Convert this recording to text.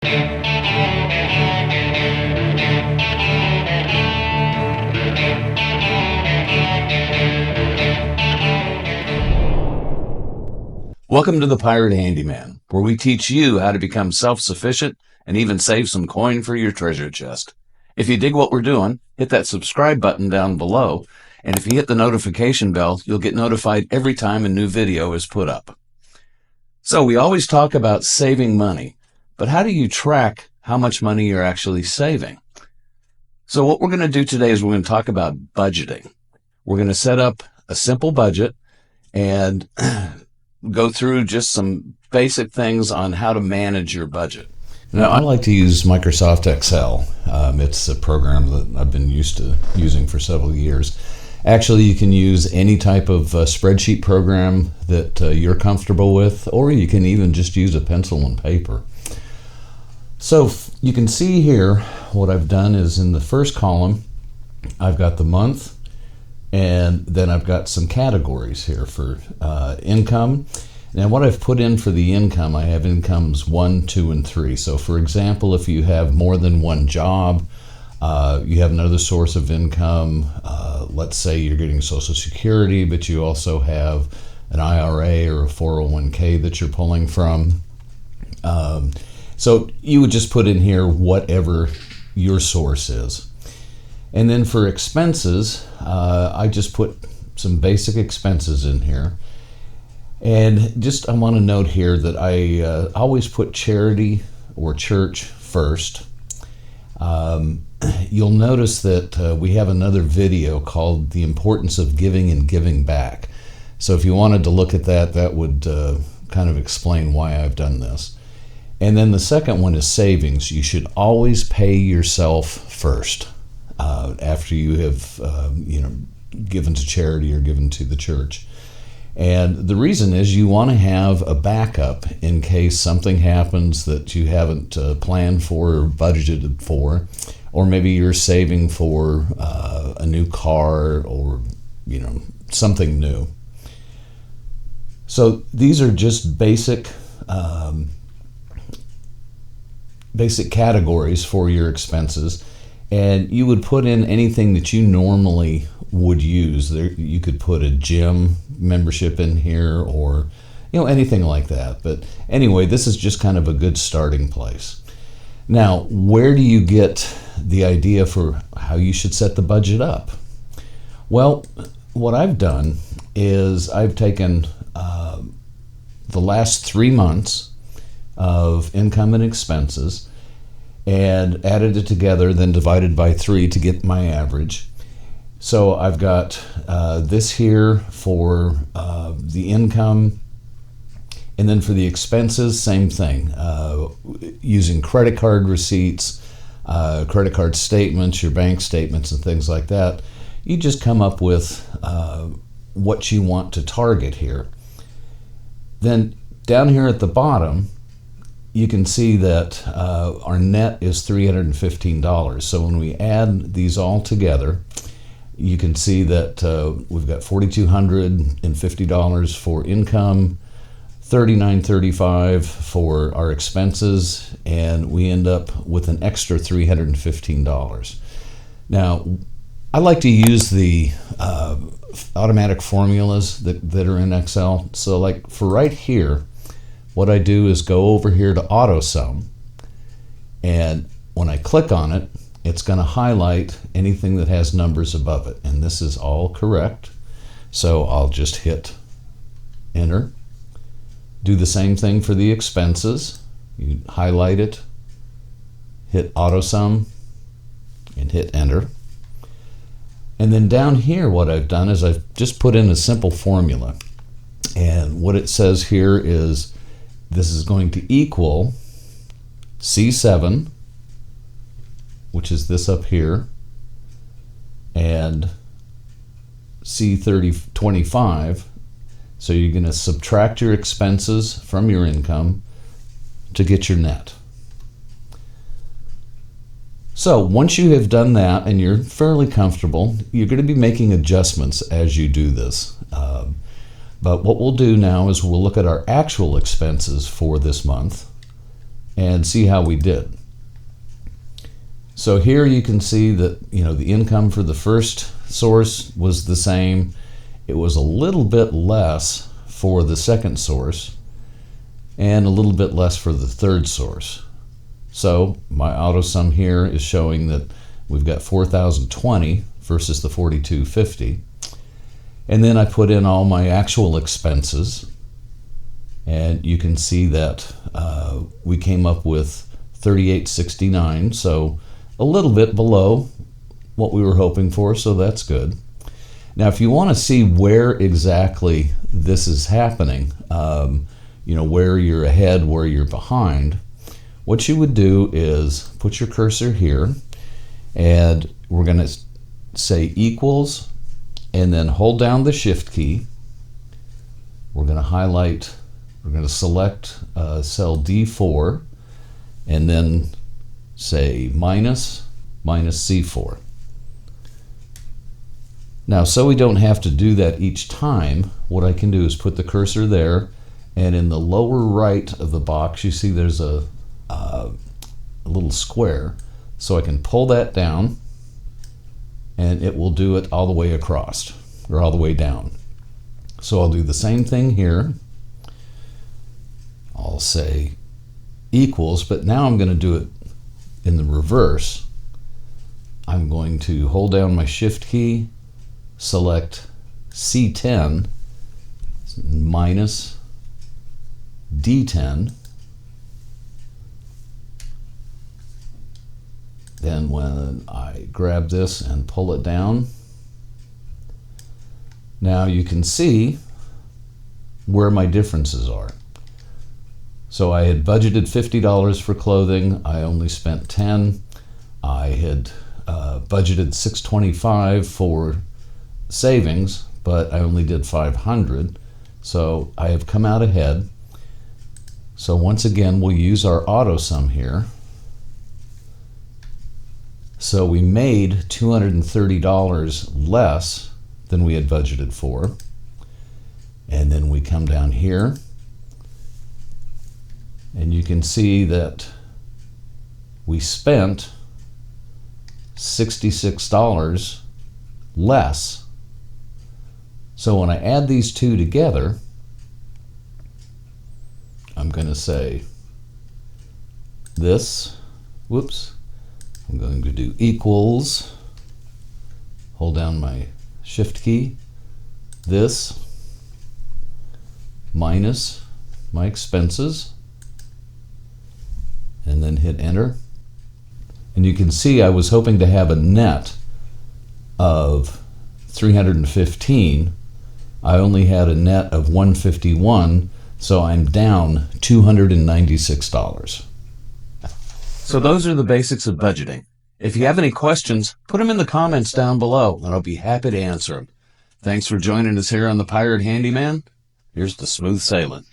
Welcome to the Pirate Handyman, where we teach you how to become self-sufficient and even save some coin for your treasure chest. If you dig what we're doing, hit that subscribe button down below, and if you hit the notification bell, you'll get notified every time a new video is put up. So we always talk about saving money, but how do you track how much money you're actually saving? So what we're going to do today is we're going to talk about budgeting. We're going to set up a simple budget and go through just some basic things on how to manage your budget. Now, I like to use Microsoft Excel. It's a program that I've been used to using for several years. Actually, you can use any type of spreadsheet program that you're comfortable with, or you can even just use a pencil and paper. So you can see here what I've done is in the first column, I've got the month, and then I've got some categories here for income. Now what I've put in for the income, I have incomes 1, 2, and 3. So for example, if you have more than one job, you have another source of income. Let's say you're getting Social Security, but you also have an IRA or a 401k that you're pulling from. So you would just put in here whatever your source is. And then for expenses, I just put some basic expenses in here. And just I want to note here that I always put charity or church first. You'll notice that we have another video called The Importance of Giving and Giving Back. So if you wanted to look at that, that would kind of explain why I've done this. And then the second one is savings. You should always pay yourself first. After you have given to charity or given to the church. And the reason is you want to have a backup in case something happens that you haven't planned for or budgeted for, or maybe you're saving for a new car or something new. So these are just basic categories for your expenses. And you would put in anything that you normally would use. You could put a gym membership in here or anything like that. But anyway, this is just kind of a good starting place. Now, where do you get the idea for how you should set the budget up? Well, what I've done is I've taken the last 3 months of income and expenses and added it together, then divided by 3 to get my average. So I've got this here for the income, and then for the expenses, same thing. Using credit card receipts, credit card statements, your bank statements, and things like that, you just come up with what you want to target here. Then down here at the bottom, you can see that our net is $315. So when we add these all together, you can see that we've got $4,250 for income, $3,935 for our expenses, and we end up with an extra $315. Now, I like to use the automatic formulas that are in Excel. So like for right here, what I do is go over here to auto sum, and when I click on it, it's going to highlight anything that has numbers above it, and this is all correct. So I'll just hit enter. Do the same thing for the expenses. You highlight it, hit auto sum, and hit enter. And then down here what I've done is I've just put in a simple formula, and what it says here is this is going to equal C7, which is this up here, and C25. So you're going to subtract your expenses from your income to get your net. So once you have done that and you're fairly comfortable, you're going to be making adjustments as you do this. But what we'll do now is we'll look at our actual expenses for this month, and see how we did. So here you can see that, the income for the first source was the same. It was a little bit less for the second source and a little bit less for the third source. So my auto sum here is showing that we've got 4,020 versus the 4,250. And then I put in all my actual expenses, and you can see that we came up with 3,869, so a little bit below what we were hoping for, so that's good. Now, if you want to see where exactly this is happening, where you're ahead, where you're behind, what you would do is put your cursor here, and we're going to say equals, and then hold down the shift key. We're going to select cell D4, and then say minus C4. Now, so we don't have to do that each time, what I can do is put the cursor there, and in the lower right of the box, you see there's a little square. So I can pull that down, and it will do it all the way across, or all the way down. So I'll do the same thing here. I'll say equals, but now I'm going to do it in the reverse. I'm going to hold down my shift key, select C10 minus D10. Then when I grab this and pull it down, now you can see where my differences are. So I had budgeted $50 for clothing. I only spent $10. I had budgeted $625 for savings, but I only did $500. So I have come out ahead. So once again, we'll use our auto sum here. So we made $230 less than we had budgeted for. And then we come down here, and you can see that we spent $66 less. So when I add these two together, I'm going to say this, I'm going to do equals, hold down my shift key, this minus my expenses, and then hit enter. And you can see I was hoping to have a net of 315. I only had a net of 151, so I'm down $296. So those are the basics of budgeting. If you have any questions, put them in the comments down below, and I'll be happy to answer them. Thanks for joining us here on the Pirate Handyman. Here's to smooth sailing.